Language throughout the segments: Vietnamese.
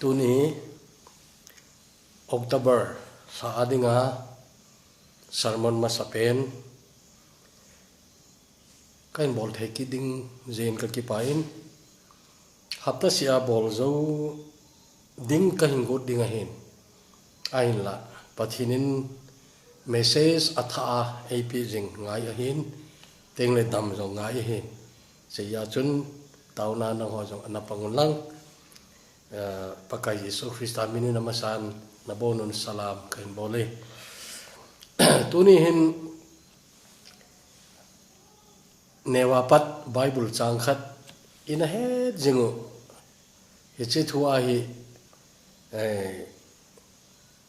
Tuni October sa adinga sermon masapen kain bol thei ki ding zen ka ki pain hapta sia bol zo ding ka hingot ding a hin ain la pathinin message atha ap jing ngai a hin teng le dam zo ngai a hin se ya chun tauna na ho zo anapangun lang pakai Yesus Kristus mini namasan nabonun salam kain bole tuni hin newapat Bible changkhat ina he jingu hichi thua hi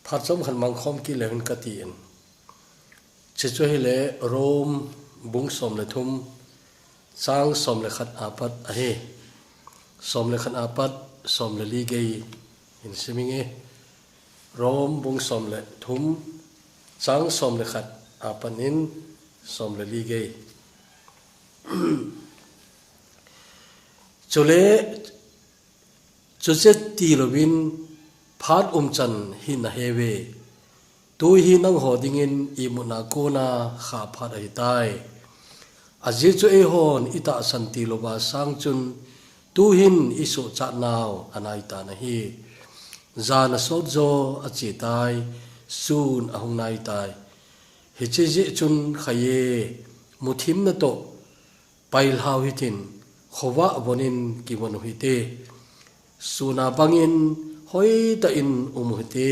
phatom khan mangkhom ki lehun kati en chicho hi le rom bung som le thum sang som le khat apat a he som le khan apat som le li gei in siminge rom bung som le thum sang som le khat apanin som le li gei chule chuche ti lovin phat chan hi na hewe tu hi nang hodingin imuna kona kha phat ai tai aji chu e hon ita santi loba sang chun tu hin isu cha naw anai ta na hi zana sojo achi tai sun ahung nai tai hi chi ji chun khaye muthim na to pail haw hitin khowa bonin ki bon huite suna bangin hoi ta in umuhite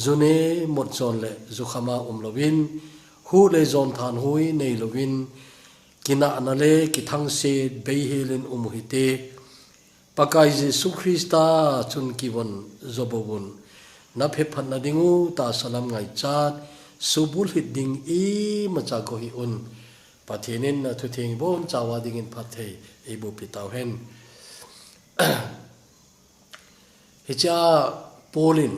zune mot chon le zukhama umlovin hu le zon than hui nei lovin kina anale ki thang se beihelen umuhite pakai Jesu Krista chun ki bon zobobun na phe phan na dingu ta salam ngai chat subul hit ding i macha ko hi un pathinin na thu thing bon chawa dingin phathei ebu pitaw hen hicha polin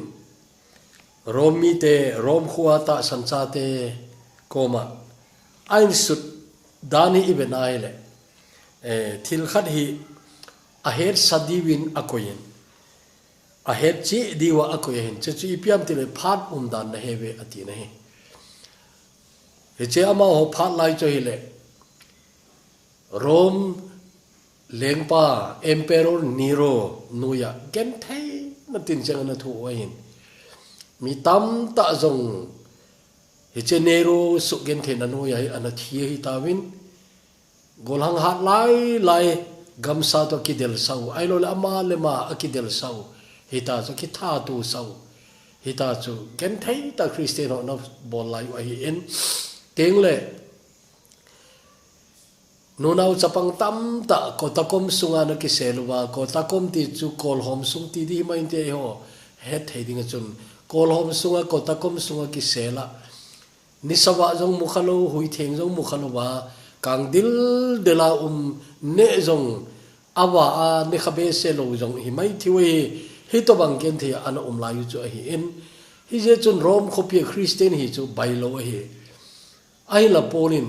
romi te rom khuata sancha te koma ain sut dani ibenaile thil khat hi aher sadiwin akoyin aher chi diwa akoyin chu ipiam tile phat dan na hewe ati na he hiche ama ho phat lai cho hile rom lengpa emperor Nero nuya gen thai na tin chang na thu wain mi tam ta zong hiche Nero su gen the na nuya ana thie hi tawin golhang hat lai gamsa to kidel sau ailo ama lema akidel sau hita so ki tha tu sau hita chu gen thai ta Christian no bol lai wa hi en teng le nunaw chapang tam ta ko takom sunga na ki selwa ko takom ti chu kol hom sung ti di mai te ho het heading chun kol hom sunga ko takom sunga ki sela nisawa jong mukhalo hui theng jong mukhalo wa kang dil dela ne jong awa a ne khabe se lo jong hi mai thiwe hi to bang ken the an la yu chu hi en hi je chun rom khopi Christian hi chu bai lo hi ai la polin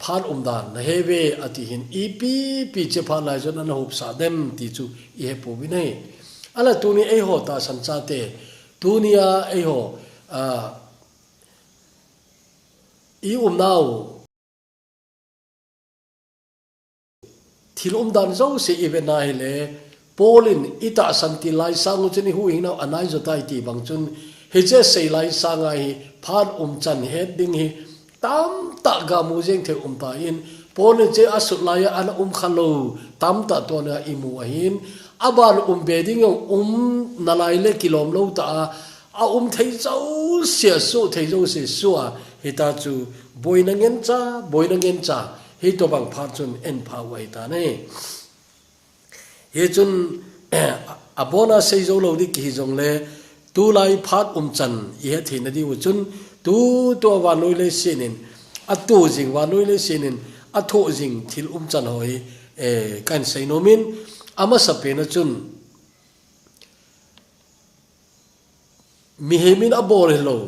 phan dan na hewe ati hin ipi pi che pha lai jon an hop sa dem ti chu i he po bi nei ala tuni ei ho ta san cha te tunia ei ho i naw thil dan zo se even na hele polin ita santi lai sang chuni hu hing naw anai zo tai ti bang chun he je sei lai sanga hi phan chan het ding hi tam ta ga mu jeng the ta in pon che asut la ya an khalo tam ta to na imu hin aban be ding nalai le kilom lo ta a thei zau sia so thei zo se suwa hita chu boina ngen cha hi to bang pha chun en pha wai ta ne he chun abona sei zo lo di ki jong le tu lai phat chan i he thina di chun tu to wa noi le sinin atu jing wa noi le sinin atho jing thil chan hoi kan sei nomin ama sape na chun mi hemin abor hello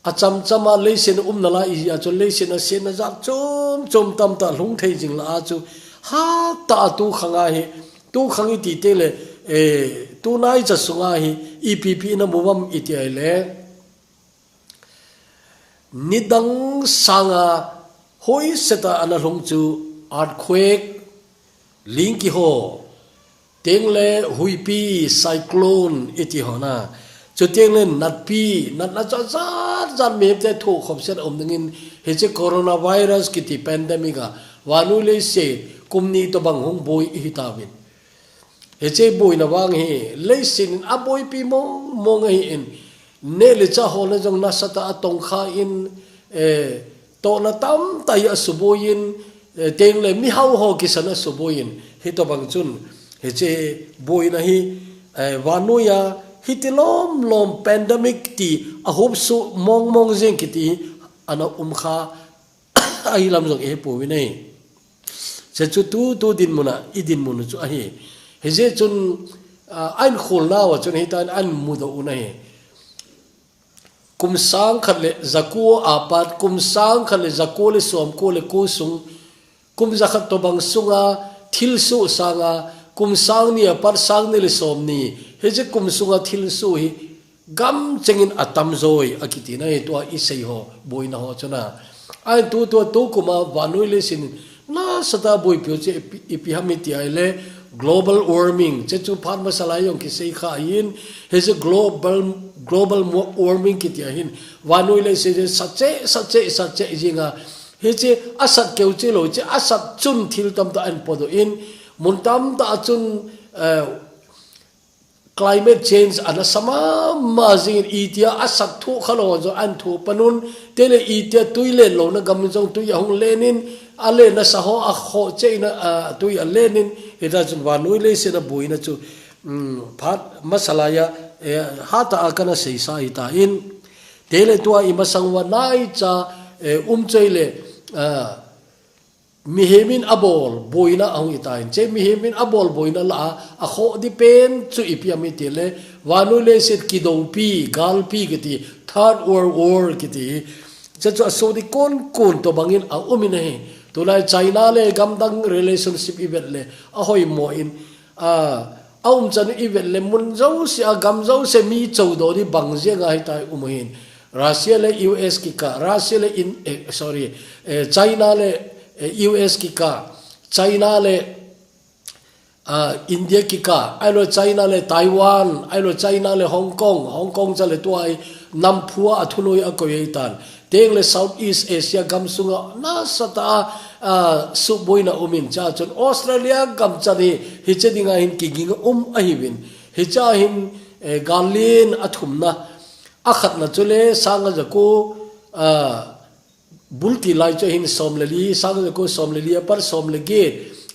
acham chama le sin nala i a chon le sin a sen na za chom tam ta lung thei jing la chu ha ta tu khanga hi tu khangi ti te le tu nai cha sunga hi EPP na muwam iti ai le nidang sanga hoi seta ana long chu earthquake linki ho tengle huipi cyclone iti hona chu tengle natpi nat na cha cha me te thu khop set om dingin he che coronavirus ki ti pandemic a wanu le se kumni to bang hong boy hi tawin he che boy na wang he le sin a boy pi mong hi in ne le cha ho na jong na sata atong kha in to na tam tai asuboyin tengle mi hau ho ki sana suboyin hi to bang chun he che boy na hi wanu ya hitilom lom pandemic ti a hope su mong jeng ki ti ana kha ai lam jong e pu wi nei se chu tu din muna idin mun chu a hi he je chun an khol na wa chun hitan an mu do u nei kum sang khatle zaku apat kum sang khatle zakole som ko le ko sung kum zakhat to bang sunga thil su sanga kum sang ni apar sang ni le som ni he je kum sunga thil su hi gam chengin atam zoi akiti na he to I sei ho boina ho chuna ai tu kuma vanui le sin na sata boi pyo che ipihami ti ai le global warming che chu phan masala yong ki sei kha in he je global warming ki ti hin vanui le se sache jinga he che asat keu che lo che asat chun thil tam ta an podo in muntam ta chun climate change ana sama mazing itia asat thu khalo jo an thu panun tele itia tuile lo na gam jong tu ya hong lenin ale na saho a kho che na tu ya lenin ida chun wanui le se na buina chu phat masala ya hata akana sei sa ita in tele tua I masang wa nai cha cheile mihemin abol boina ang itain che mihemin abol boina la a kho di pen chu ipiami tele wanu le set kidong pi gal pi kiti third world war kiti che chu so di kon to bangin a umine to lai China le gamdang relationship event le a hoi mo in chan event le mun zo si a gam zo se mi chou do di bang je ga hi tai umuhin Russia le US ki ka Russia le China le US ki ka China le India ki ka ailo China le Taiwan ailo China le Hong Kong cha le tuai namphua athunoi akoi tan teng le Southeast Asia gamsunga na sata suboina umin cha chon Australia gam chani hichedinga hin kiging ahibin hicha hin galin athumna akhat na chule sanga jako bulti lai cho hin somleli sanga jako somleli par somlege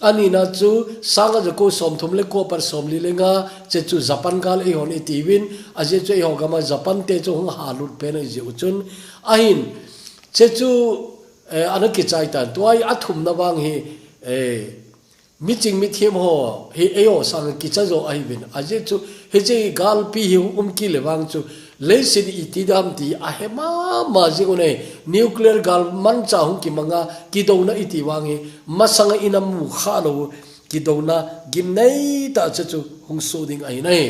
ani na chu sanga jako somthumle ko par somli lenga che chu Japan gal e hon itiwin aje chu e hogama Japan te chu hong halut pe na je uchun ahin che chu anaki chai tan tuai athum na wang hi meeting mithem ho he eo sang ki cha zo aibin aje chu he je gal pi hi ki le wang chu leisin itidam ti ahema mazigone nuclear gal man cha hung ki manga kidona iti wangi masanga inam mu khalo kidona gimnei ta chu hung soding ai nai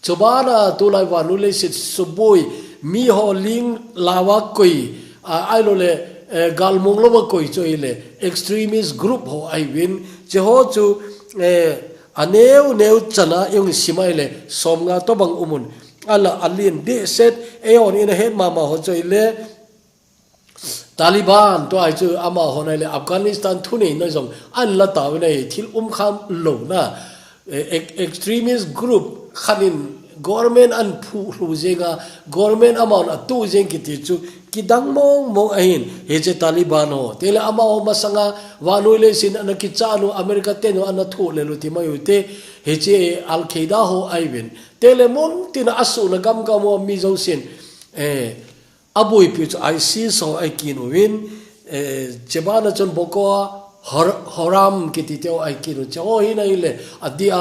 chobana tulai wanu leisit suboi mi ho ling lawa koi ailo le gal monglo ba koi choile extremist group ho ai win che ho chu aneu chana yung simaile somnga to bang umun ala alien de set eon in head mama ho choile Taliban to ai chu ama honai Afghanistan thuni na jong an la taw nei thil kham lo na extremist group khanin government an phu lu jenga government amount atu jeng ki ti chu kidang mong ahin he che Taliban ho tele ama ho masanga wanoi le sin an ki chanu America te no an thu le lu ti mayu te he che Al Qaeda ho aibin tele mon tin asu na gam ka mo mi zo sin aboi pi chu I see so I kin win chebana chon boko haram ki ti teo I kin cho hi na ile adia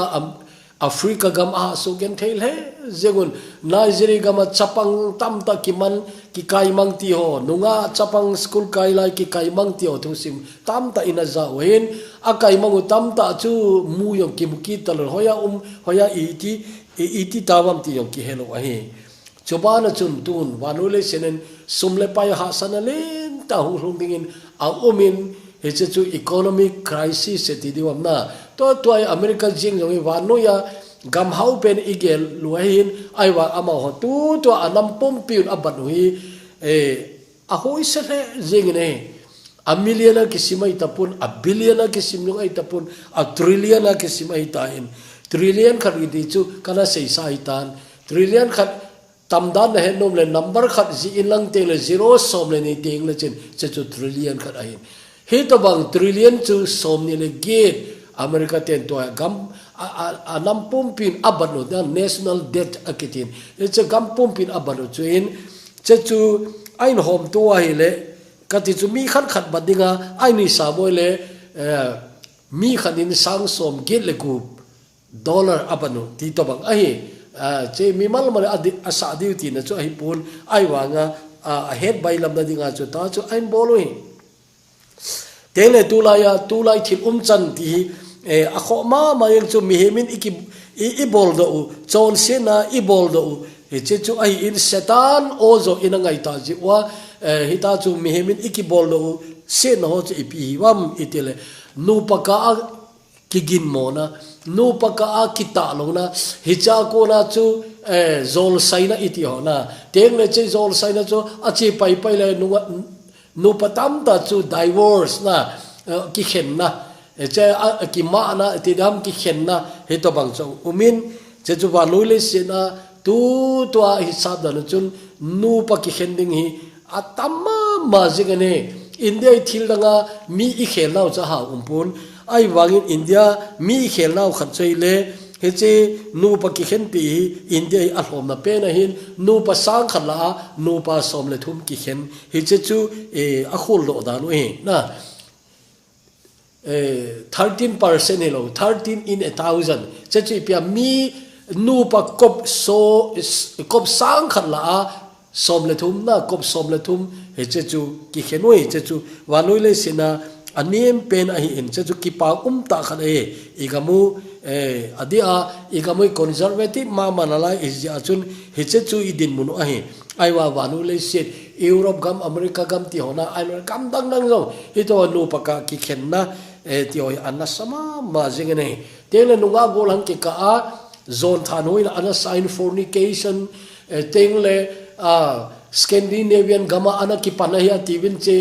Africa gam a so gen thel he zengun Nigeria gam chapang tam ta kiman ki kai mang ti ho nunga chapang school kai lai ki kai mang ti ho thu sim tam ta ina za wen a kai mang tam ta chu mu yong ki ki tal hoya iti tawam ti yong ki helo a he chobana chun tun wanule senen sumle pai ha sanalen ta hu hung dingin a umin he chu economic crisis se ti diwam na to ai America jing jong wanuya gam hau pen igel luahin aiwa ama ho tu anam pom piun aban hui a hoi se le jing ne a million ki simai tapun a billion ki simlung ai tapun a trillion ki simai tain trillion khat di chu kana sei sai tan trillion khat tamdan he nom le number khat ji inlang te le zero som le ni teng le chen chu trillion khat ai he to bang trillion chu som ni le gate America ten to gam a nam pumpin abano da national debt akitin it's a gam pumpin abano chuin chu ain hom to hi le kati chu mi khat badinga aini sa boy le mi khanin sang som gel le ku dollar abano ti to bang ai che mi mal mal asa diuti na chu ai pun ai wanga a head by lam da dinga chu ta chu ain boloi tele tulai thil chan ti a kho ma yang chu mi hemin i bol do chon sena i bol do che chu ai in satan ozo in ngai ta ji wa hita chu mi hemin iki bol do sen ho chu ipi wam itele nu paka kigin mona nu paka kita lo na hicha ko na chu zol saina iti ho na teng le che zol saina chu achi pai le nu patam ta chu divorce na ki khen na che ki ma na ti dam ki khen na he to bang chong umin che chu wa lui le se na tu hisab da chun nu pa ki khen ding hi atama ma jingane india thil danga mi I khel nau cha ha umpun ai wangin india mi khel nau khat chei le he che nu pa ki khen pi india a hlom na pe na hin nu pa sang khala nu pa som le thum ki khen he che chu a khul lo da nu he na 13% hello 13 in 1000 che chi pia mi nu pa kop sang khala som le thum na kop som le thum he che chu ki khenoi che chu wanoi le sina anem pen a hi in che chu ki pa ta khan igamu adia igamu conservative ma manala is ja chun he che chu idin mun a hi aiwa wanu le sit Europe gam America gam ti hona ai gam dang dang zo hi to nu pa ka ki khen na ti oi anna sama ma jingene tele nunga bolang ki ka a zone thanoi na ana sign fornication tengle Scandinavian gama ana ki panahia tivin che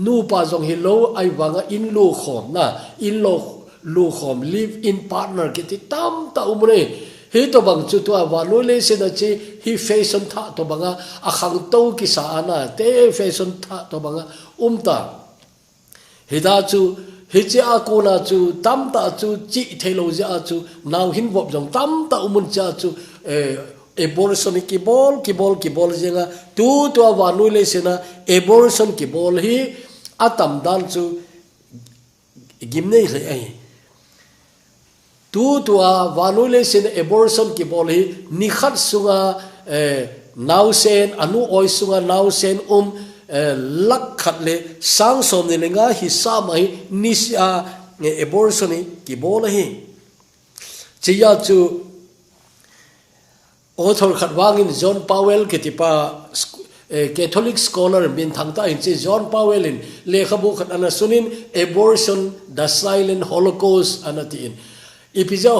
nu pa jong hello ai wanga in lo khom na in lo khom live in partner ki ti tam ta umre he to bang chu to wa lo le se na che hi fashion tha to banga a khang to ki sa ana te fashion tha to banga ta he da chu he che a ko na chu tam ta chu chi thelo ja chu now hin bob jong tam ta umun cha chu abortion ki bol jenga tu wa nu le se na abortion ki bol hi atam dan chu gimne le ai tu wa nu le se na abortion ki bol hi ni khat sunga now sen anu oi sunga now sen lak khat le sang som ne nga hi sa mai ni sia abortion ki bol hi chiya chu author khatwangin John Powell ketipa Catholic scholar bin thangta in che John Powell in lekhabu khat ana sunin abortion the silent holocaust anati in ipija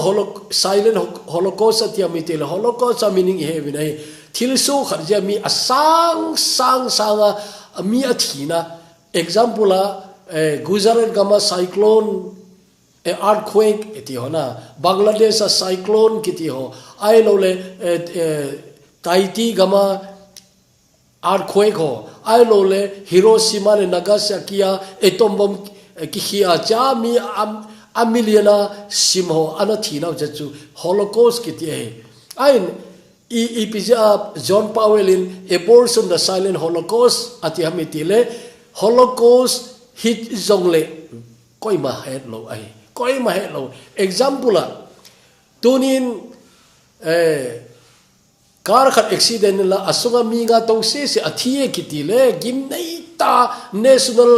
silent holocaust atia mitel holocaust meaning heaven ai thilso kharja mi asang sanga mi athina example Gujarat gama cyclone earthquake eti hona Bangladesh cyclone kiti ho ai lo le Tahiti gama earthquake ho ai lo le Hiroshima ne Nagasaki atom bomb ki khia cha mi a million simho anathina chu holocaust kiti ai ipija John Powell in abortion the silent holocaust ati hamitile holocaust hit zongle koima het lo ai koima het lo example tunin car khat accident la asunga mi nga to se athie kitile gim nei ta national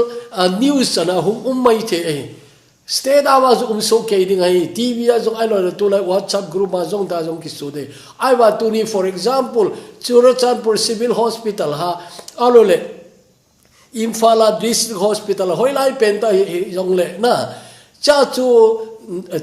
news ana hum mai the state awas so ke ding ai tv azong ai lo to like whatsapp group ma zong ta zong ki su de ai wa tuni for example Churachandpur civil hospital ha alole Imphal district hospital hoilai penta zong le na cha chu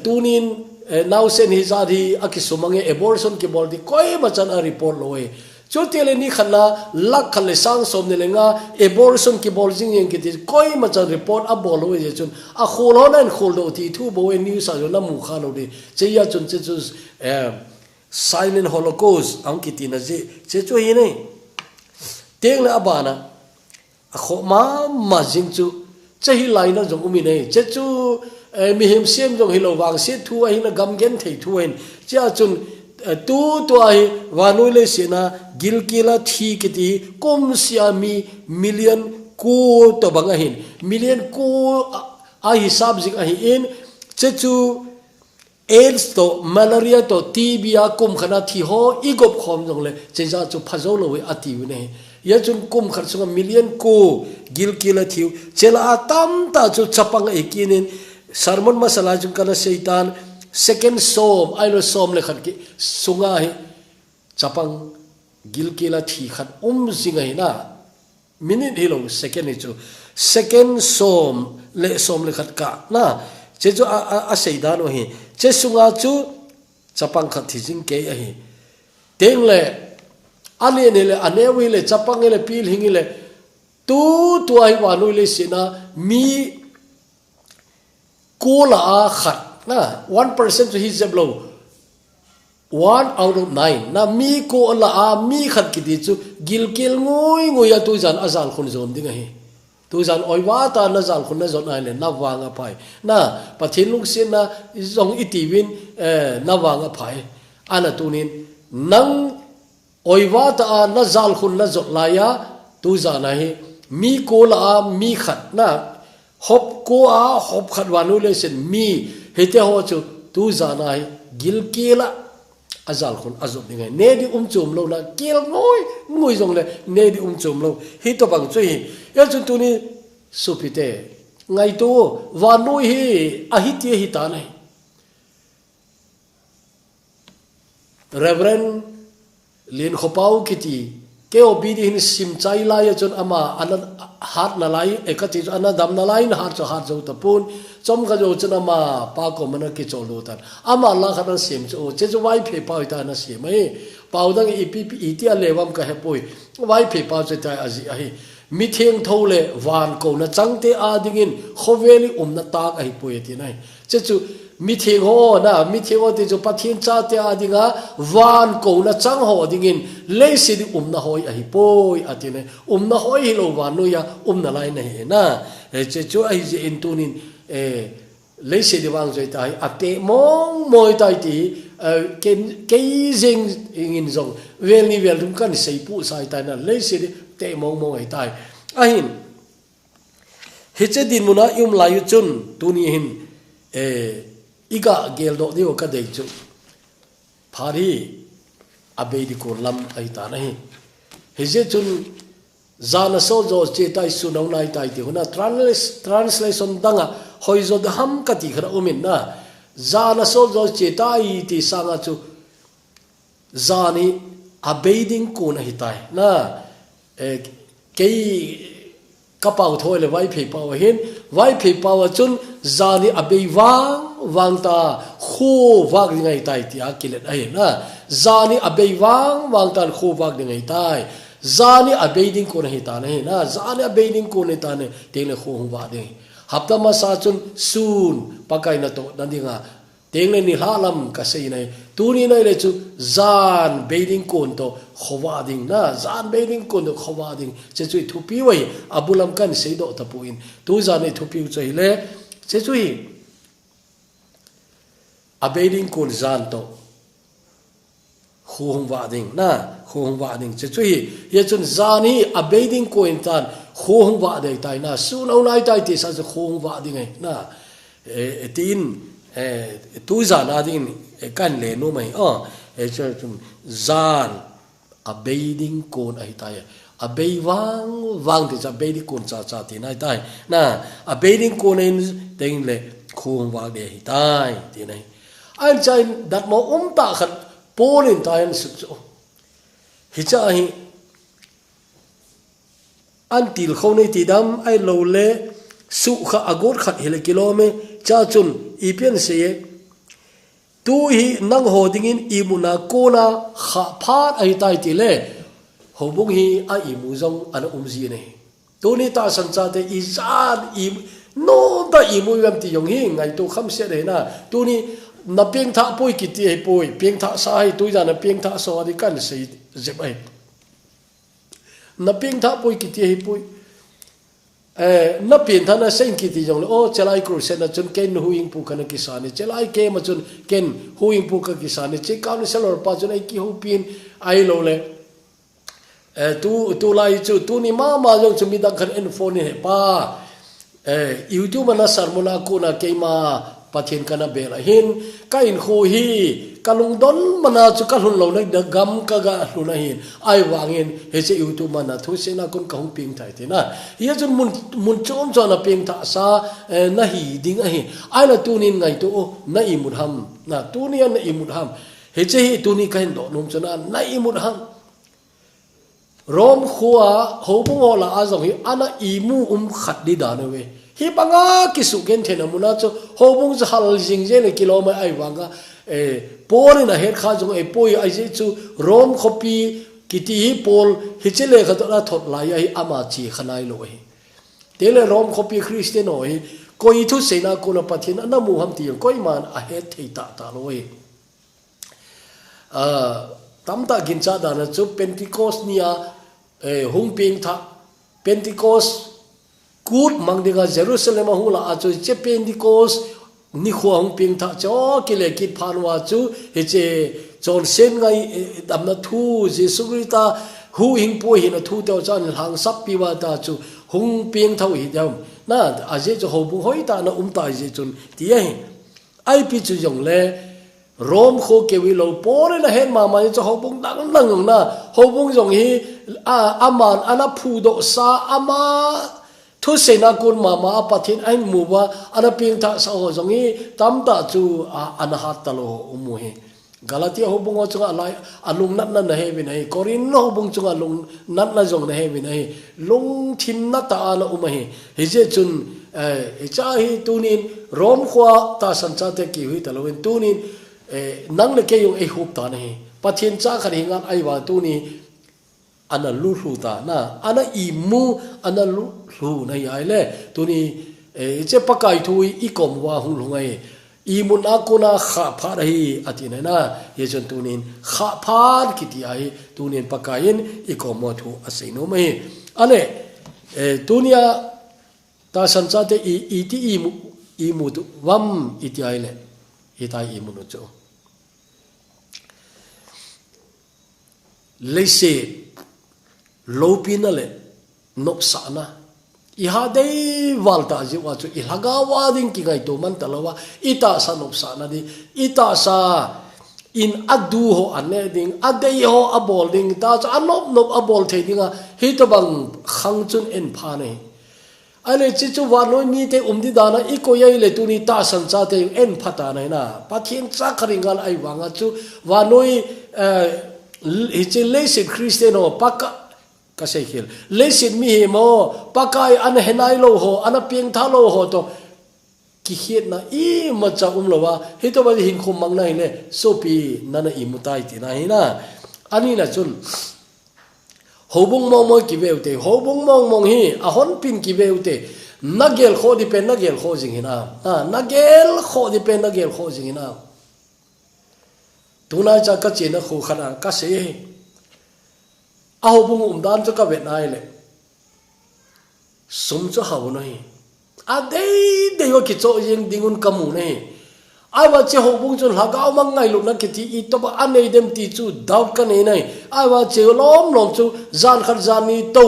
tunin now sen hizadi akisumange abortion ki bol di koi machan a report loe chotele ni khana lak khale sang som ne lenga abortion ki bol jing yeng ki koi machan report a bol loe je chun a khol honan khol do ti thu bo news a na mu kha lo de che ya chun che chu silent holocaust ang ki tina je che chu hi nei teng la abana a kho ma jing chu che hi lai na jong umi nei che chu mi hem sem jong hilo wang se thu a hina gam gen thei thu en cha chun tu to ai wanui le sina gilkila thi kiti kom siami million ku to banga hin million ku a hisab jing a hi in che chu AIDS to malaria to TB a kum khana thi ho igop khom jong le che ja chu phazo lo we ati ne ya chun kum khar sunga million ku gilkila thi chela atam ta chu chapang ekinin sermon masala jung kana seitan second som ailo som le khat ki sunga hi chapang gilkila thi khat singa hi na minute hilo second hi chu second som le khat ka na che chu a seidan hi che sunga chu chapang khat thi jing ke a hi teng le ani ne le anewi le chapang le pil hingi le tu ai wanui le sina mi kola khat na 1% to his blow 1 out of 9 na mi ko la mi khat ki ti chu gilkil ngoi tu jan azal khun zon ding hi tu jan oi wa ta na zal khun na zon ai le na wanga phai na pathin lung sin na zong itiwin na wanga phai ana tunin nang oi wa ta na zal khun na zot la ya tu jana hi mi ko la mi khat na hop ko hop khat wanu le sen mi hete ho chu tu jana hi gilkila azal khun azot ni ngai ne di chum lo na kil ngoi jong le ne di chum lo hi to bang chu hi ya chu tu ni supite ngai to wanu hi a hi ti hi ta nai reverend lin khopau kiti ke obidi hin sim chai la ya chon ama an hat na lai ekati an dam na lai na hat zo ta pun chom ga jo chana ma pa ko mana ki cholo tan ama la khana sim cho che jo wai phe pa ta na sim mai pau dang ipp iti a lewam ka he poi wai phe pa che ta aji a hi mi theng thole wan ko na changte a dingin khoweli na tak a hi poi ti nai che chu mi theng ho na mi theng ho ti jo pathin cha te a dinga wan ko na chang ho dingin le si di na hoi a hi poi ati ne na hoi hi lo wan no ya na lai na he na che chu ai je in tunin le si di wang zoi tai ate mong moi tai ti ke jing in zong vel ni vel dum kan sei pu sai tai na le si di te mong ai tai a hin he che din muna yum la yu chun tuni hin iga gel do dio ka dei chu phari abe di ko lam ai ta nahi he je chun zana so zo che tai su nau nai tai ti huna translation danga hoizo da ham ka ti khara umin na zana so zo che tai ti sanga chu zani abiding ko na hitai na kei kapau thoi le vai phe pau hin vai phe pau chun zani abei wang ta khu wag ngai tai ti akilet ai na zani abei wang ta khu wag ngai tai zani abei ding ko na hi ta na na zani abei ding ko ne ta ne te le khu wa de hapta ma sa chun sun pakai na to dandinga teng le ni halam ka sei nai tu ni nai le chu zan beiding kon to khowa ding na zan beiding kon to khowa ding che chui thu pi wai abulam kan sei do ta puin tu zan ne thu pi chei le che chui a beiding kon zan to khong wa ding na khong wa ding che chui ye chun zani a beiding kon tan khong wa dei tai na su nau nai tai ti sa khong wa ding ai na tin tu za na ding kan le no mai cho zan a beiding kon ai tai a bei wang ti cha beiding kon cha cha ti nai tai na a beiding kon in ding le khung wa de hi tai ti nai ai chai dat mo ta khat polin tai su chu hi cha hi an til kho nei ti dam ai lo le su kha agot khat hele kilome cha chun i pian se tu hi nang ho dingin imuna kona kha phat ai tai ti le hobung hi a imu zong an umzi ne tu ni ta san cha te i zan i no da imu yam ti yong hi ngai tu kham se de na tu ni na pieng tha poi ki ti poi pieng tha sa hai tu ja na pieng tha so di kan se zep ai na pieng tha poi ki ti poi na pieng tha na sen ki ti yong o chelai kru se na chun ken huing pu kana kisani chelai ke ma chun ken huing pu ka kisani che kaun selor pa chun ai ki hu pin ai lo le tu lai chu tu ni ma jong chu mi da khan en phone he pa YouTube na sarmona ko na ke ma pathin kana bela hin ka in khu hi kalung don mana chu ka hun lo na da gam ka ga hu na hin ai wangin he che YouTube mana thu se na kun ka hung ping thai te na ye chun mun chom cho na ping tha sa na hi ding a hi ai la tu nin ngai tu na i mut ham na tu ni na i mut ham he che hi tu ni kain do nom chana na i mut ham rom khuwa hobung ola azong hi ana imu khat di da na we hi banga ki su gen thena muna cho hobung za hal jing je le kiloma ai wanga pol na her kha jong poi ai je chu rom khopi kiti hi pol hi chele kha to la thot la ya hi ama chi khanai lo hi tele rom khopi christian oi koi thu se na ko na pathin na mu ham ti koi man a he thei ta lo hi tamta gincha da na chu pentecost nia hung ping tha pentecost kut mangdinga jerusalem hula a chu che pentecost ni kho hung ping tha cho kile kit phanwa chu he che chon sen ngai damna thu jesu krista hu hing po hin thu to chan hang sap pi wa ta chu hung ping thau hi dam na a je cho ho bu hoi ta na tai je chun ti ai pi chu jong le rom kho ke wi lo por na hen ma ma cho hobung dang na hobung jong hi aman ana phu do sa ama thu se na kun ma pathin ai mu wa ana ping tha sa ho jong hi tam ta chu ana hat ta lo umu he galatia hobung o chunga lai alung nat na he bi nei korin no hobung chunga lung nat na jong na he bi nei lung thin na ta na he je chun cha hi tunin rom khwa ta san cha te ki hui ta lo tunin nang le ke yung hup ta nahi pathin cha khari ngan ai wa tu ni ana lu hu ta na ana imu ana lu hu na ai le tu ni che pakai thui I kom wa hu lungai imun akuna kha pha rahi atina na ye jon tu nin kha phan ki ti ai tu nin pakain I kom mo thu asaino mai ale tunia ta san cha te I ti imu tu wam iti ai le itai imu no cho leise lopina le nop sana iha dei walta ji wa chu ilaga wa ding ki gai to man talawa ita sa nop sana di ita sa in adu ho ane ding adei ho abol ding ta cha anop nop abol the dinga hi to bang khang chun en pha nei ale chi chu wa no ni te umdi dana I ko yai le tu ni ta san cha te en phata nei na pathin cha kharingal ai wanga chu wa noi hiche lesin Christiano paka kasehil lesin mi mo pakai an henai lo ho ana pieng tha lo ho to ki hiet na I ma cha lowa hito ba hin khum mang nai le sopi nana I mutai ti na hina ani na chun hobung mong ki veute hobung mong hi a hon pin ki veute nagel kho di pen nagel kho jing hina nagel kho di pen nagel kho jing hina tunai cha ka chena khu khana ka se a hobung dan cha ka ve nai le sum cha haw noi a dei yo ki cho jing dingun kamu nei ai wa che hobung chun hagaw mang ngai lu na ki ti I to ba anei dem ti chu doubt ka nei nai ai wa che lom chu zan khat zan ni to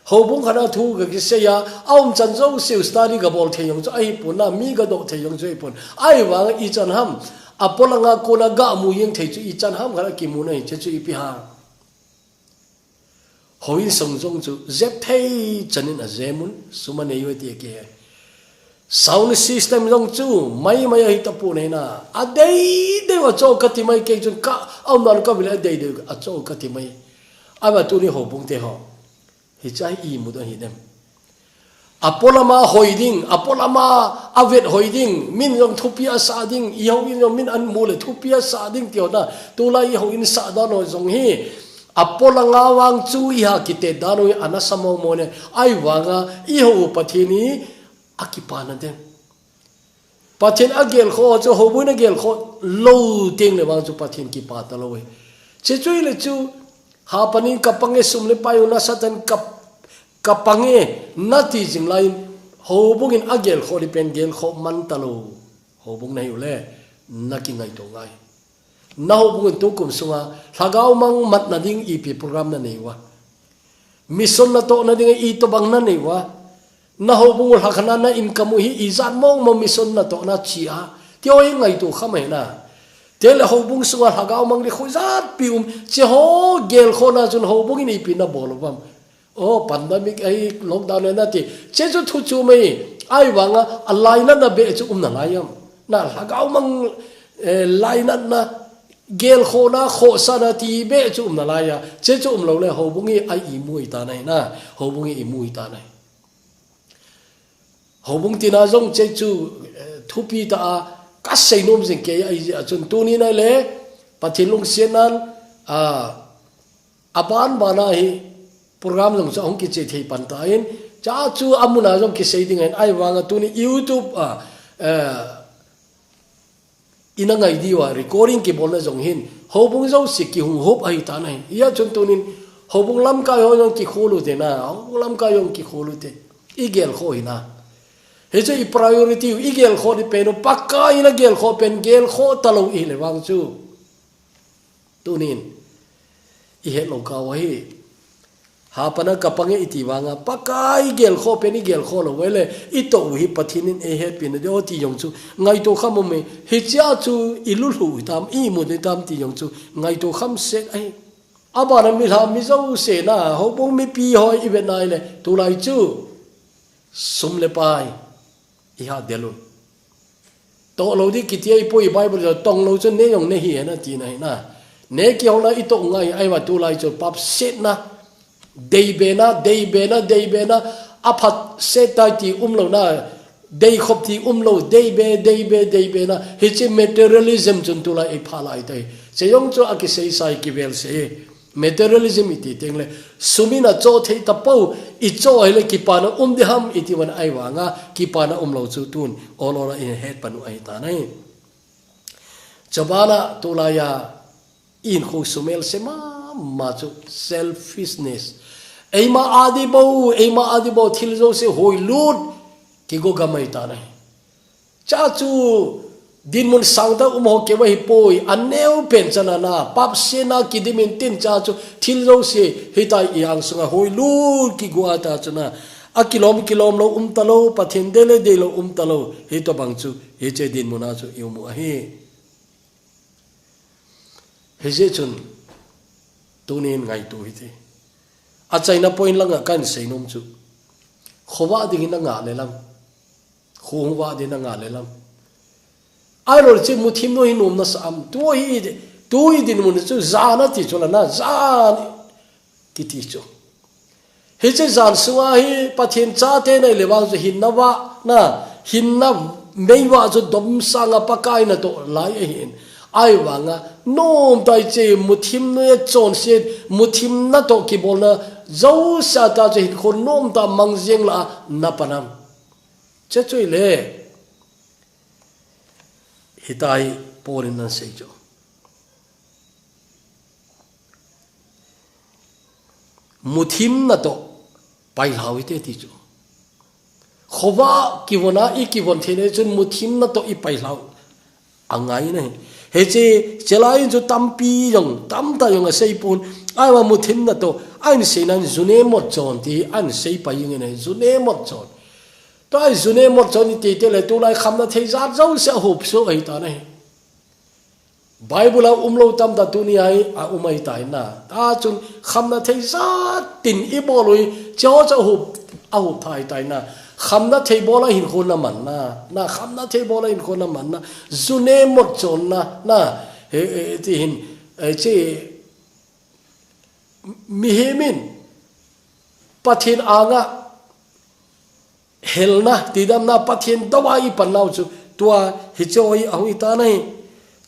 hầu bung khana thu cái xe ya ông chân dâu siêu study cái bol thầy yong cho ai pun na mi cái độ thầy yong cho ai pun ai vàng i chân ham apolanga kona ga mu yeng thầy cho i chân ham khana kim mu này cho i pi ha hầu in song song cho zep thầy chân in a zemun suma nei yo ti ke sound system long chu mai hi tapu nei na a dei de wa cho ka ti mai ke chun ka ông nan ka bile dei de a cho ka ti mai aba tu ni hầu bung te ho hi chai I mu do hi dem apolama hoiding apolama avet hoiding min yong thupia sa ding I ho in yong min an mu le thupia sa ding ti na tu lai ho in sa da no jong hi apolanga wang chu I ha kite da no ana samo mo ne ai wanga I ho pathini akipana dem pathin agel kho cho ho bu na gel kho lo ting le wang chu pathin ki pa ta lo we che chui le chu ha panin kapange sum le payu na satan kapange nati jing lai ho bungin agel kho ri pen gel kho man talo ho bung nei ule naki ngai to ngai na ho bungin to kum sunga thagau mang mat na ding ip program na nei wa mission na to na ding I to bang na nei wa na ho bungul hakana na income hi izan mong mo mission na to na chia tio ngai to khame na tel ho bung sunga thagau mang ri khozat pium che ho gel kho na chun ho bungin ip na bolwam oh pandemic ai lockdown na ti che chu thu chu mai ai wanga alai na be chu na layam na hagau mang lai na gel kho na kho sa na ti be chu na laya che chu lo le ho bungi ai I mu I ta nai na ho bungi I mu I ta nai ho bung ti na jong che chu thu pi ta ka sei nom jing ke ai chun tu ni na le pathilung senan aban bana hi program long so ong ki che thei pan ta in cha chu amuna jong ki sei ding ai wanga tu ni YouTube ina ngai diwa recording ki bolna jong hin ho bung zo sik ki hung hop ai ta nai ya chun tu nin ho bung lam ka ho jong ki kholu te na ho lam ka yong ki kholu te I gel kho ina he che I priority I gel kho ni pe no pakka ina gel kho pen gel kho talo I le wang chu tu nin I he lo ka wa hi ha pana kapange iti wanga pakai gel kho peni gel kho lo wele ito hi pathinin e he pin de oti yong chu ngai to kham me he cha chu ilul hu tam I mu de tam ti yong chu ngai to kham set ai abana mi ha mi zo se na ho bong mi pi ho I be nai le tu lai chu sum le pai I ha delun to lo di kitia I poi bible jo tong lo chu ne yong ne hi na ti nai na ne ki ho na ito ngai ai wa tu lai chu pap set na dei bena aphat seta ti umlo na dei khop ti umlo dei be na he che materialism chun tu la e phala ai se yong cho aki sei sai ki vel se materialism iti tengle sumina cho thei ta pau I cho hele ki pana de ham iti wan ai wanga ki pana umlo chu tun olora in head panu ai ta nai chabana tu la ya in khu sumel sema ma chu selfishness eima adibo thil zo se hoi lut ki go gamai ta nai cha chu din mun sangda ho ke wa hi poi aneu pen chana na pap se na ki dimin tin cha chu thil zo se hitai yang sunga hoi lut ki go ata chana a kilom lo talo pathin dele de lo talo he to bang chu he che din muna chu yumu a he je chun tunin ngai tu hi te a chaina point langa kan seinom chu khowa ding na nga le lam khowa de na nga le lam ai ro che muthim no hinom na sam tu hi din mun chu zana ti chola na zan ti chu he che zan suwa hi pathin cha te nei le wang chu hin na wa na hin na meiwa chu dom sanga pakai na to lai a hin ai wanga nom tai che muthim no chon se muthim na to ki bol na zo sa ta che khon nom ta mangjeng la na panam che chui le hitai porin na se jo muthim na to pai hawi te ti chu khowa ki wona I ki won thene chun muthim na to I pai lau angai nei he che chelai chu tampi yong tam ta yong a sei pun ai mà một thím na to anh sei nan zune một chọn thì anh sei pa ying này zune một chọn to ai zune một chọn thì te le tu lai kham na thei zat zo se hộp số ấy ta này Bible lo tam ta tu ni ai umai tai na ta chun kham na thei zat tin i bo loi cho hộp thai tai na kham na thei bo la hin khon na man na kham na thei bo la hin khon na man na zune một chọn na thì hin che mihemin pathin anga helna tidam na pathin dawai panau chu tua hichoi ahui ta nei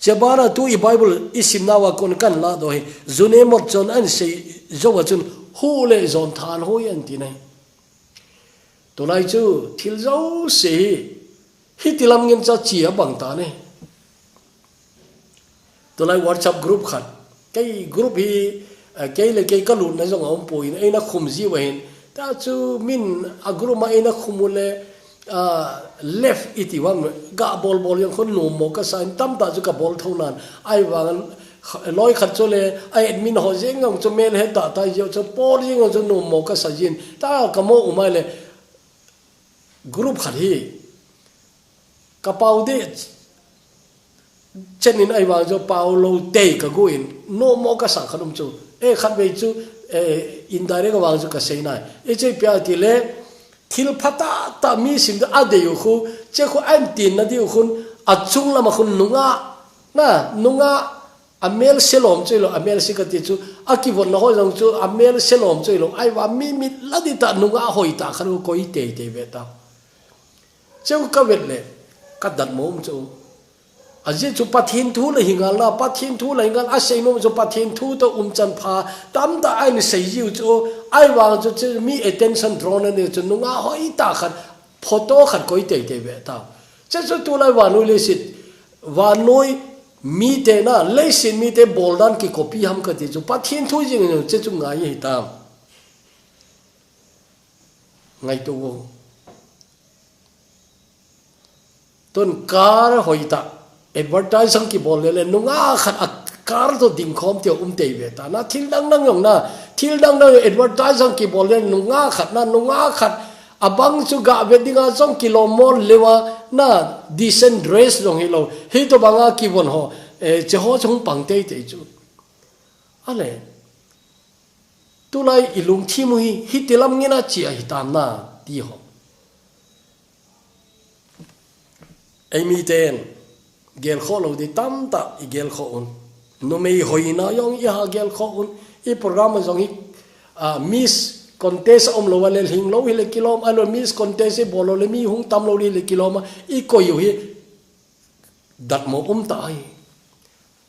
chebara tu I Bible isim nawa kon kan la do hi zune mot chon an sei zowa chun hu le zon than hoi an ti nei to lai chu thil zo se hi tilam ngin cha chia bang ta nei to lai WhatsApp group khat cái group hi cái là cái lụt này giống ông bồi này nó khum gì vậy ta chú min group mà nó khum le left iti wang ga ball yang khon no mo ka sign tam ta chu ka ball thau nan ai wang loi khat cho le ai admin ho jeng ngong cho mail he ta ta yo cho por jeng ngong cho no mo ka sa jin ta ka mo umai le group khat hi ka pau de chân in ai vào cho Paulo tê cả guin no mo ka sang khanum chu khát về chu indirect ka wang chu ka sei nai che pya ti le thil phata ta mi sim da ade yu khu che khu an tin na diu khun achung lama khun nunga amel selom chu lo amel sikati chu akivon na ho jong chu amel selom chu lo ai wa mi ladi ta nunga hoi ta kharu koi te ve ta che ka vet le ka dat mom chu aje chu pathin thu le hingal na pathin thu le hingal asei no chu pathin thu to chan pha tam da ai ni sei yu chu ai wang chu mi attention drawn ne chu nunga hoi ta khat photo khat koi te ve ta che chu tu lai wa nu le sit wa noi mi te na le sin mi te boldan ki copy ham ka ti chu pathin thu jing che chu ngai hi ta ngai tu wo ton kar hoi ta advertising ki bol le nunga khat kar to ding khom te te ve ta na thil dang yong na thil dang advertising ki bol le nunga khat abang chu ga weddinga song kilomon lewa na decent dress dong hilo hi to banga ki bon ho che ho chung pang te chu ale tu lai ilung thi mu hi tilam ngina chi hi tam na ti ho ai mi ten gel kho lo di tam ta I gel kho un no mei hoina yong I ha gel kho un I program jong hi miss contest om lo wale hing lo hi le kilom alo miss contest bolo le mi hung tam lo le kilom I ko yu hi dat mo ta hi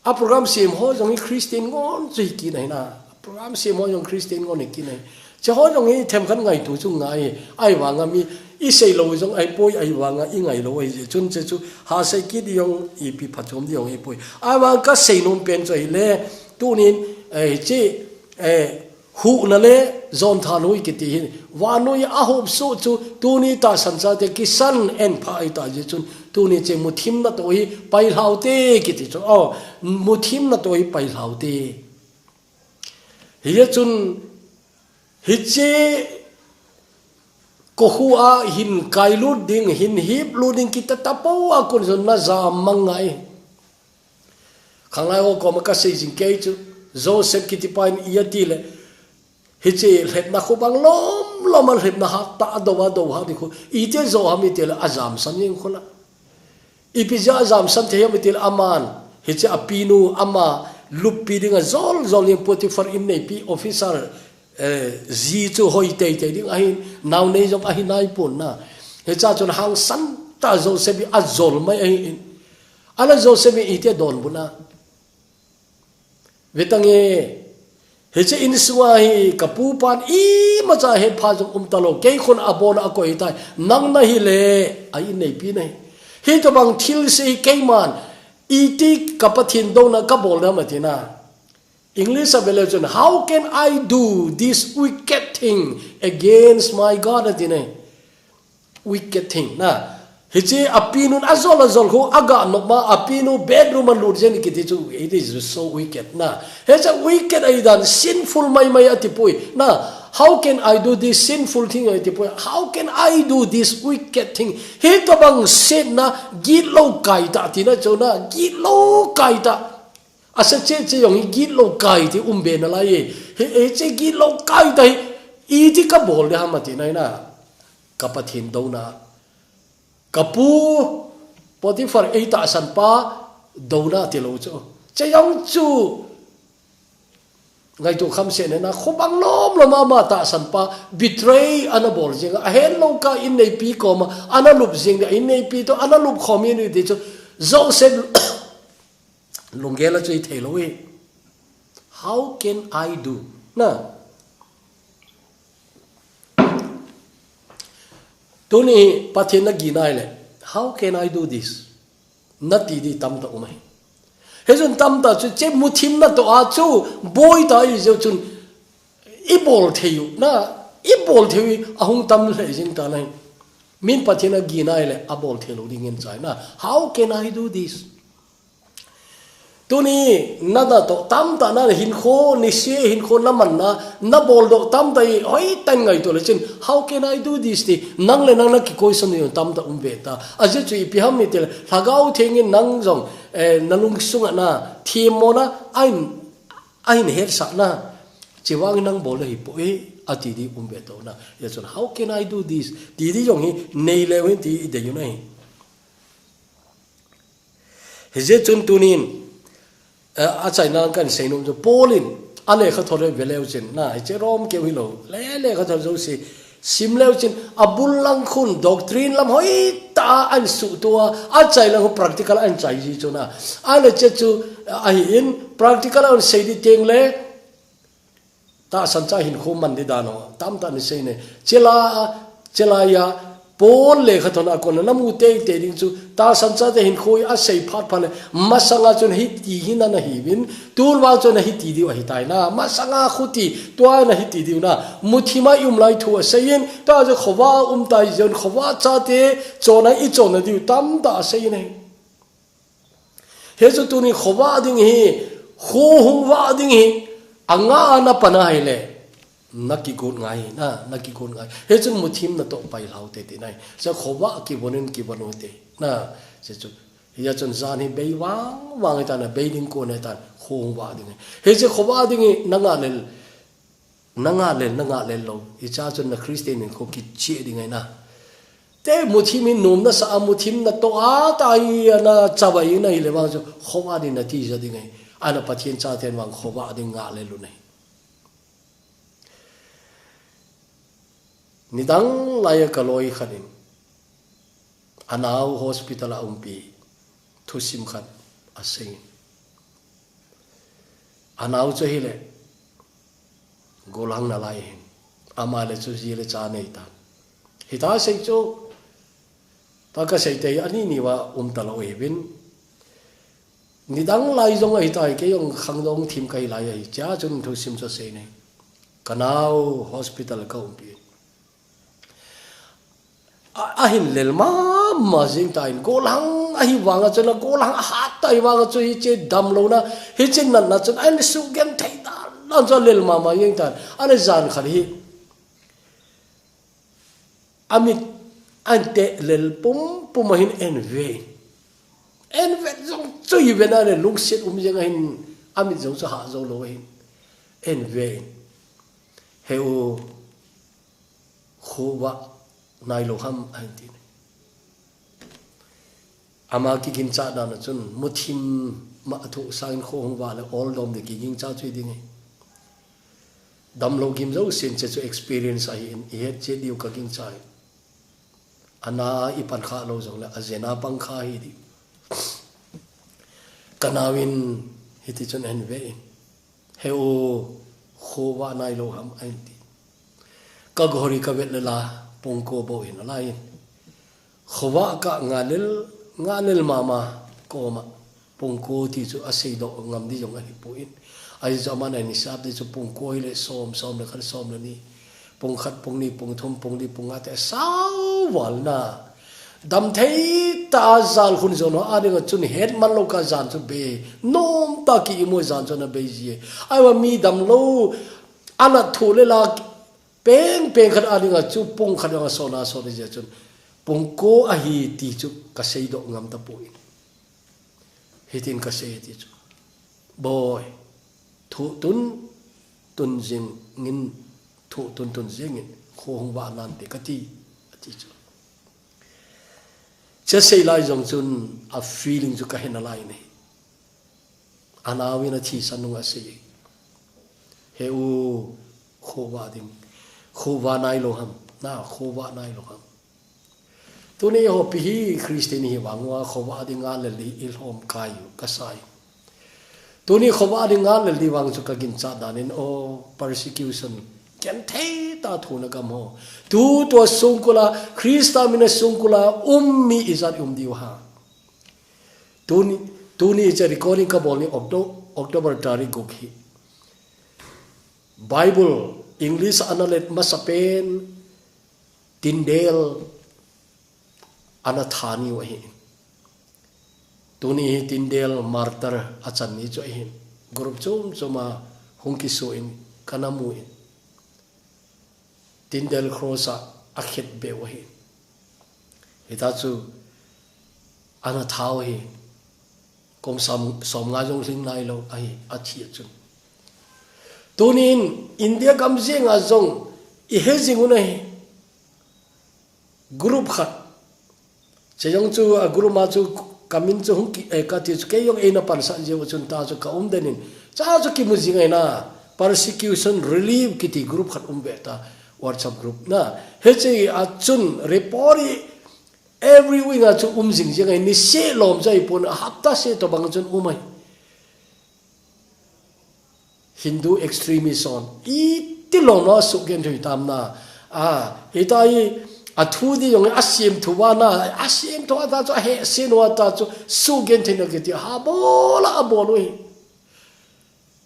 a program sim ho jong hi Christian ngon chi ki nai na program sim ho jong Christian ngon ki nai che ho jong hi them khan ngai tu chu ngai ai wa nga mi I sei lo jong ai poi ai wanga I ngai lo ai chun che chu ha sei ki di yong I pi phachom di yong ai poi ai wang ka sei nom pen choi le tu nin che hu na le zon tha noi ki ti hin wa noi a hop so chu tu ni ta san sa te ki san en pha ai ta je chun tu ni che mu thim na to hi pai hau te ki ti chu mu thim na to hi pai hau te hi chun hi che ko hua hin kailut ding hin hip luding kita tapo akon zon na za mangai khangai ko ma ka sei jing ke chu Joseph kiti pain ia tile hiche lep na ko bang lom lep na ha ta do ha dikho ite zo hami tele azam saning khola ipija azam san the hami tele aman hiche apinu ama lupi dinga zol yin Potiphar in nei pi officer zi chu hoi te ding ahin naw nei jong ahin nai pon na he cha chon hang san ta Joseph azol mai ahin ala Joseph ite don buna vetange he che in suwa hi kapu pan I ma cha he pha jong talo ke khon abon a koi tai nang na hi le ai nei pi nei hi to bang thil se ke man iti kapathin do na ka bol na matina English available. How can I do this wicked thing against my God? Wicked thing. Na hichi apinun azol ko aga nokma apinu bedroom an lut jen kiti chu it is so wicked na hecha wicked aidan sinful mai atipui na how can I do this sinful thing atipui how can I do this wicked thing he to bang sin na gilo kai ta tina chona gilo kai ta asa che yong gilo kai ti umbe na lai he che gilo kai ta i ti ka bol ha ma ti nai na kapathin do na kapu Potiphar eita san pa dona tilo cho chayong chu ngai tu kham se na khobang lom loma ma ta san pa betray anabol jing a hen lo ka in nei pi ko ma analup jing in nei pi to analup community cho zo se lungela chui thelo e how can I do na tuni pathina ginai le how can I do this nati di tam ta umai hezun tam ta chu che muthim na to a chu boy ta I jo chun ibol theyu na ibol theyu ahung tam le jing ta nai min pathina ginai le abol thelo ding in chai na how can I do this tuni nada to tam ta na hin kho ni se hin kho na man na bol do tam ta hoi tan ngai to le chin how can I do this ti nang le nang na ki koi son ni tam ta umbe ta aje chu pi ham mi tel thagau thengin nang jong nalung sung na thi mo na ain her sa na chiwang nang bol hi po e ati di umbe to na ya chon how can I do this ti di jong hi nei le wen ti de yu nai he je chun tunin a chai na kan sei nom jo polin ale kha thore veleu chen na che rom ke hilo le kha thor jo si sim leu chen abul lang khun doctrine lam hoi ta an su to a chai lang practical an chai ji chuna ale che chu a in practical an sei di teng le ta san cha hin khom man di da no tam ta ni sei ne chela ya pol le kha thona kon na mu te ding chu ta san cha te hin khoi a sei phat phane masanga chun hi ti hin na hi bin tul wa chun hi ti di wa hi tai na masanga khuti to na hi ti di na muthima yum lai thu a sein ta je khowa tai jon khowa cha te chona I chona di tam da sei ne he chu tu ni khowa ding hi khu hung wa ding hi anga na pana hai le naki gon ngai na naki gon ngai he chun muthim na to pai lau te nai sa khowa ki bonin ki bonote na se chu ya chun zan hi bei wang ta na bei ding ko ne ta khong wa ding he che khowa ding nanga le lo I cha chun na christian ko ki che ding na te muthim nom na sa muthim na to a tai na chawai na le wang chu khowa ding na ti ja ding ana pathian cha ten wang khowa ding nga le lu nei nidang laya kaloi khanin anau hospital a umpi thusim khat asing anau cho hile golang na lai hin amale chu jile cha nei ta hita sei chu ta ka sei te ani ni wa talo evin nidang lai jong ai tai ke yong khang dong thim kai lai ai cha chun thusim cho sei nei kanau hospital ka umpi ahin lel ma jing tain golang ahi wanga chona golang hat tai wanga chu hi che dam lo na hi chen na chon ai su gem thai ta na cho lel ma yeng tan ane zan khar hi amit ante lel pum hin enve jong chui ve na le lung sit jeng hin amit jong cha ha zo lo hin enve heu khuwa nai lo ham antin ama ki kin cha da na chun muthim ma thu sain kho hong wa le all dom de ki ging cha chui ding dam lo gim zo sin che chu experience ai in he che diu ka ging chai ana I pan kha lo jong la azena pang kha hi di kanawin hiti chun en ve he o kho wa nai lo ham anti ka gori ka vet la pongko bo in lai khowa ka ngalel mama koma pongko ti chu asei do ngam di jong ani puin ai zaman ani sap di chu pongko ile som le khar som ni pong khat pong ni pong thum pong di pong ate saw wal na đam thấy ta gian khun zo nó anh ngồi chun hết man lâu cả gian chun bê nôm ta kỹ mua gian chun là bê gì ai mà mi đam lâu anh thu lên là beng beng khát anh ngồi chun pung khát ngồi sona sona gì chun pung cô à hi ti chun cái xây độ ngắm ta bụi hi tin cái xây ti chun boy thu tun jing ngin thu tun jing ngin khô hong ba nan te cái ti chunจะใช่ไล่จงจุนa feeling จุกเห็นอะไรนี่อันอาวินาทีสนุกอาศัยเฮอูโควาดิงโควานายโลหัมน่าโควานายโลหัมตัวนี้เขาพิธีคริสเตียนหวังว่าโควาดิงานเลลีอิลฮอมกายอยู่กษัยตัวนี้โควาดิงานเลลีวังจุกกินจัดดานินโอ persecutionกันเทตาทุนกรรมดูตัวสงกุลาคริสต์มินสงกุลามีอิจฉาดิวฮะตัวนี้จะ recording กับบอกนี่October ตาริกุกี Bible English analyst มาสเปนตินเดลอนาธานีวะเห็นตัวนี้ตินเดลมาร์ตร์อาจารย์นี้จะเห็นกรุ๊ปจุ่มมาฮงกิโซอินคณะมูอินตินเดลโครสอาเขตเบวเฮเหตุจูอนาท้าวเฮกงสมงานจงสิงนายเราไออาเทียจุนตัวนี้อินเดียกำเสียงอาจงอีเฮจิงุนเฮกรุ๊ปขัดจะยังจูกรุ๊ปมาจูกามินจูหงกิกัดจูเกยองเอนะปันสันเจวจุนตาจูกาเดนินจ้าจูกิมุจิงไงนะ persecution relief กิติกรุ๊ปขัดเบต้าWhatsApp group na hece achun report every week achu jing jing ni se lom jai pon hapta se to bang chun umai Hindu extremism ti lo no su gen thui tam na hitai athu di yong asim thuwa na asim to ta chu he se no ta chu su gen thina ke ti ha bola abolo hi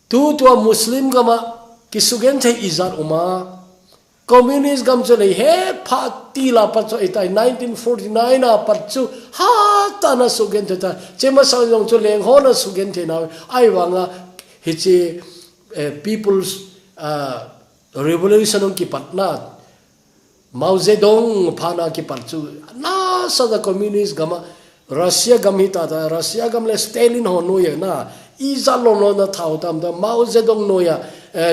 tu muslim gama ki su gen thai izar uma Communist gam chu lei he party la pa chu itai 1949 na pa chu ha ta na sugen ta chema sa jong chu leng ho na sugen the na ai wanga hi che people's revolution ki patna Mao Zedong phana ki pat chu na sa the communist gama Russia gam hi ta Russia gam le Stalin ho no ye na iza lo no na thau tam da Mao Zedong no ya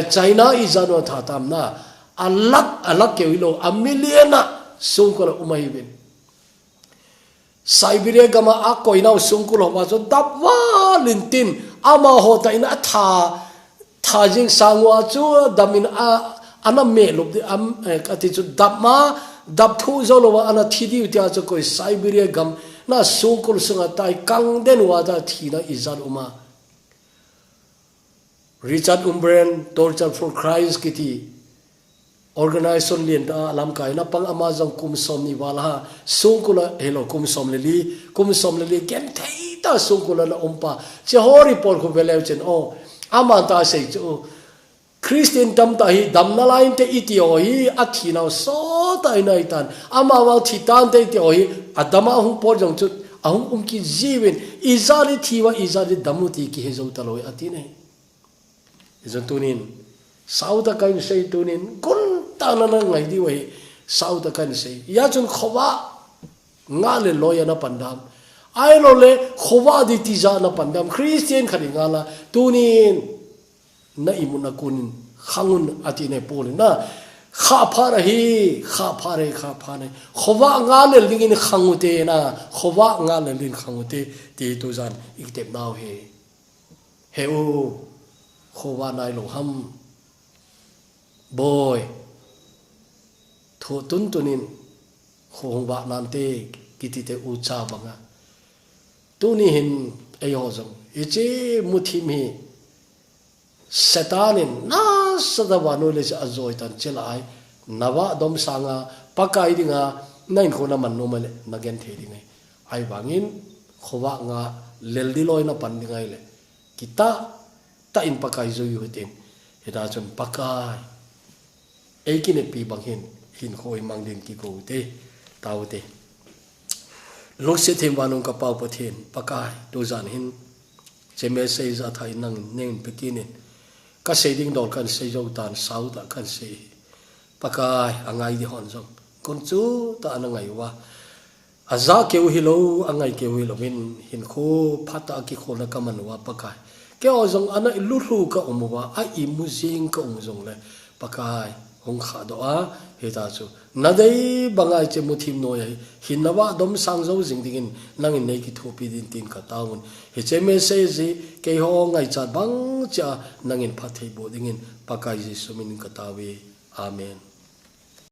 China iza no tha tam na alak ke wilo a milliona sungkul umahibin Siberia gama a koinaw sungkul ho so dabwa lintin ama hota ina tha jing sangwa chu damin ana me lob de ati chu dab thu zo lo ana thidi utia chu koi Siberia gam na sungkul sunga tai kang den wa da thina izan uma Richard Umbren Torture for Christ kiti organization lien ta alam kai na pang amazon kum som ni wala sungkula hello kum som leli ken thei ta sungkula na umpa che hori por ko velew chen o ama ta sei chu Christian tam ta hi dam na lain te itio hi athina so ta inai tan ama wa thitan te itio hi adama hung por jong chu ahung ki jiwen izari thiwa izari damuti ki he zo ta loi atine izon tunin sauta kain sei tunin kun ta na ngai di wei sauta kain sei ya chun khowa nga le loya na pandam ai lo le khowa di ti za na pandam Christian khari nga la tunin na imuna kunin khangun atine polin na kha phare khowa nga le lingin khangute na khowa nga le lin khangute ti tu zan iktep naw he o khowa nai lo ham boy thu tunin khong ba nan te kiti te ucha banga tuni hin ayo jong eche muthim hi satanin na sadawanu le azoi tan chelai nawa dom sanga pakai dinga nain khona manno male nagen the dingai ai bangin khowa nga leldi loi na pan dingai le kita ta in pakai zo yu tin heda chon pakai ekine pi banghin hin khoi mangdin ki ko te taute lúc sẽ thêm vào nông kapao bát thiên pakai tu giản hin chế mê xây ra thay năng nên bekinin các xây đinh đòn cần xây dòng tàn sáu ta cần xây pakai angai di hòn dòng con chú ta năng ngày qua azza kêu hilo angai kêu hilo hin khô phát ta ki khô na kaman wa pakai kêu dòng anh ấy lút ru ka umwa ai imuzing ka dòng le pakai hong kha do a he ta chu na dei bangai che muthim no yai hin nawa dom sang zo jing dingin nangin nei ki thopi din tin ka taun he che me se ji ke ho ngai cha bang cha nangin phathei bo dingin pakai ji sumin ka tawi amen.